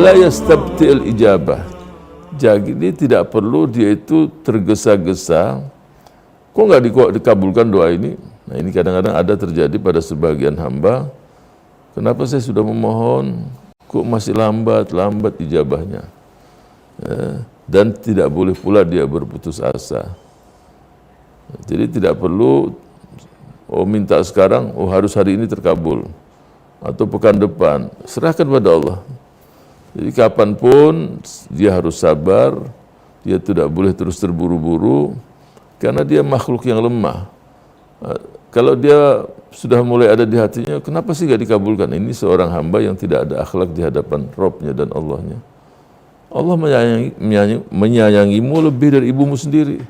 wala yastabti'il ijabah. Jadi tidak perlu dia itu tergesa-gesa. Kok nggak dikabulkan doa ini? Nah ini kadang-kadang ada terjadi pada sebagian hamba. Kenapa saya sudah memohon, kok masih lambat ijabahnya? Dan tidak boleh pula dia berputus asa. Jadi tidak perlu minta sekarang, harus hari ini terkabul atau pekan depan. Serahkan pada Allah. Jadi kapanpun dia harus sabar, dia tidak boleh terus terburu-buru karena dia makhluk yang lemah. Kalau dia sudah mulai ada di hatinya, kenapa sih gak dikabulkan? Ini seorang hamba yang tidak ada akhlak di hadapan Rabb-nya dan Allahnya. Allah menyayangimu lebih dari ibumu sendiri.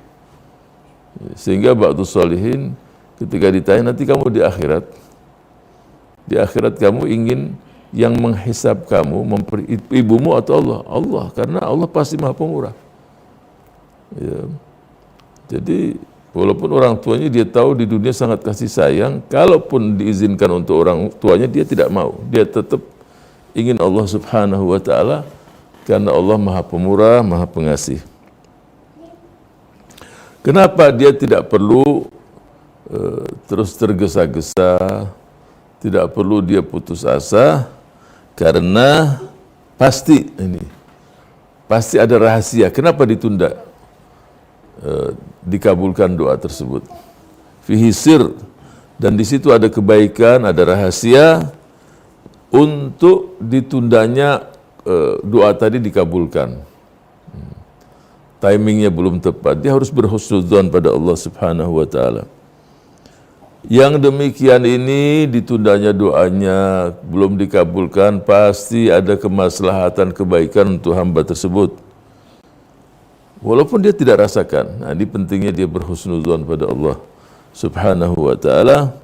Sehingga ba'du sholihin ketika ditanya nanti kamu di akhirat kamu ingin yang menghisab kamu, ibumu atau Allah? Allah, karena Allah pasti maha pemurah. Ya. Jadi walaupun orang tuanya dia tahu di dunia sangat kasih sayang, kalaupun diizinkan untuk orang tuanya dia tidak mau. Dia tetap ingin Allah subhanahu wa ta'ala karena Allah maha pemurah, maha pengasih. Kenapa dia tidak perlu terus tergesa-gesa, tidak perlu dia putus asa? Karena pasti ada rahasia. Kenapa ditunda dikabulkan doa tersebut? Fihi sir, dan di situ ada kebaikan, ada rahasia untuk ditundanya doa tadi dikabulkan. Timingnya belum tepat. Dia harus berhusnudzon pada Allah Subhanahu wa ta'ala. Yang demikian ini ditundanya doanya, belum dikabulkan, pasti ada kemaslahatan kebaikan untuk hamba tersebut. Walaupun dia tidak rasakan. Nah, ini pentingnya dia berhusnudzon pada Allah Subhanahu wa ta'ala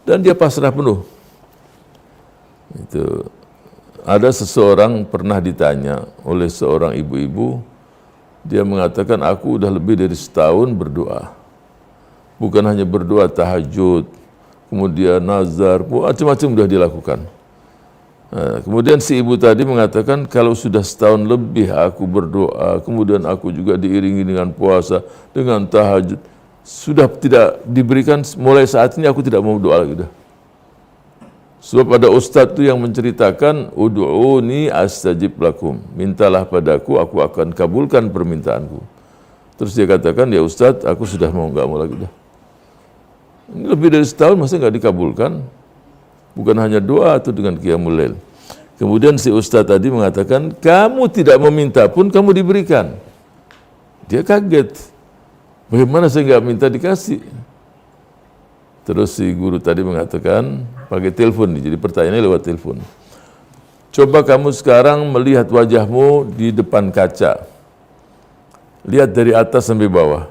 dan dia pasrah penuh. Itu. Ada seseorang pernah ditanya oleh seorang ibu-ibu, dia mengatakan, aku udah lebih dari setahun berdoa. Bukan hanya berdoa tahajud, kemudian nazar, macam-macam sudah dilakukan. Nah, kemudian si ibu tadi mengatakan, kalau sudah setahun lebih aku berdoa, kemudian aku juga diiringi dengan puasa, dengan tahajud, sudah tidak diberikan, mulai saat ini aku tidak mau doa lagi dah. Sebab ada ustadz itu yang menceritakan, ud'uni astajib lakum, mintalah padaku, aku akan kabulkan permintaanku. Terus dia katakan, ya ustadz, aku sudah nggak mau lagi dah. Ini lebih dari setahun masih nggak dikabulkan. Bukan hanya doa atau dengan qiyamul lail. Kemudian si ustadz tadi mengatakan, kamu tidak meminta pun kamu diberikan. Dia kaget. Bagaimana saya nggak minta dikasih? Terus si guru tadi mengatakan, pakai telepon, jadi pertanyaannya lewat telepon. Coba kamu sekarang melihat wajahmu di depan kaca. Lihat dari atas sampai bawah.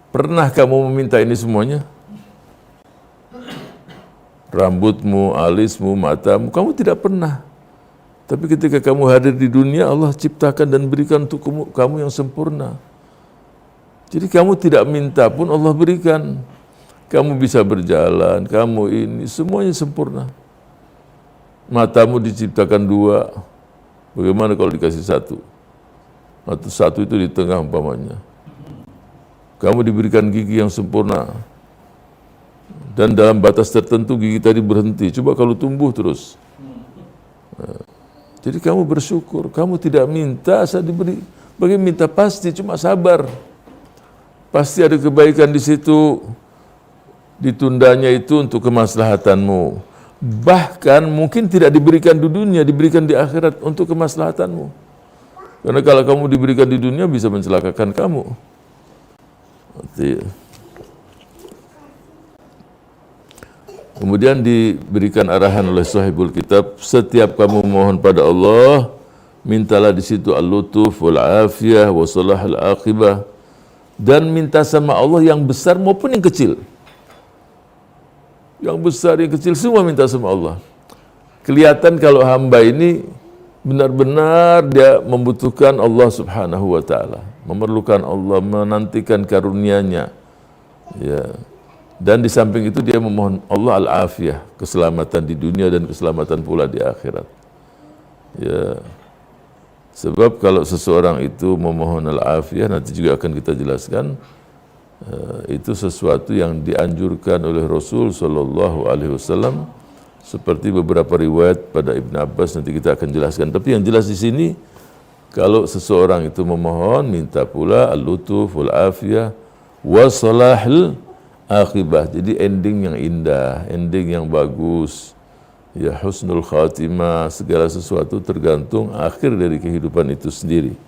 Pernah kamu meminta ini semuanya? Rambutmu, alismu, matamu, kamu tidak pernah. Tapi ketika kamu hadir di dunia, Allah ciptakan dan berikan untuk kamu yang sempurna. Jadi kamu tidak minta pun Allah berikan. Kamu bisa berjalan, kamu ini, semuanya sempurna. Matamu diciptakan dua, bagaimana kalau dikasih satu? Atau satu itu di tengah umpamanya. Kamu diberikan gigi yang sempurna. Dan dalam batas tertentu gigi tadi berhenti. Coba kalau tumbuh terus. Jadi kamu bersyukur, kamu tidak minta, saya diberi. Bagaimana minta? Pasti, cuma sabar. Pasti ada kebaikan di situ. Ditundanya itu untuk kemaslahatanmu. Bahkan mungkin tidak diberikan di dunia, diberikan di akhirat untuk kemaslahatanmu. Karena kalau kamu diberikan di dunia bisa mencelakakan kamu. Kemudian diberikan arahan oleh sahibul kitab, setiap kamu mohon pada Allah, mintalah di situ al-lutuf wal afiyah wa salahul aqibah, dan minta sama Allah yang besar maupun yang kecil. Yang besar, yang kecil, semua minta sama Allah. Kelihatan kalau hamba ini benar-benar dia membutuhkan Allah subhanahu wa ta'ala, memerlukan Allah, menantikan karunia-Nya. Ya. Dan di samping itu dia memohon Allah al-afiyah, keselamatan di dunia dan keselamatan pula di akhirat. Ya. Sebab kalau seseorang itu memohon al-afiyah, nanti juga akan kita jelaskan, itu sesuatu yang dianjurkan oleh Rasul Shallallahu Alaihi Wasallam, seperti beberapa riwayat pada Ibn Abbas, nanti kita akan jelaskan. Tapi yang jelas di sini, kalau seseorang itu memohon, minta pula al-lutuf, wal-afiyah, wa salahil akhibah. Jadi ending yang indah, ending yang bagus, ya husnul khatimah, segala sesuatu tergantung akhir dari kehidupan itu sendiri.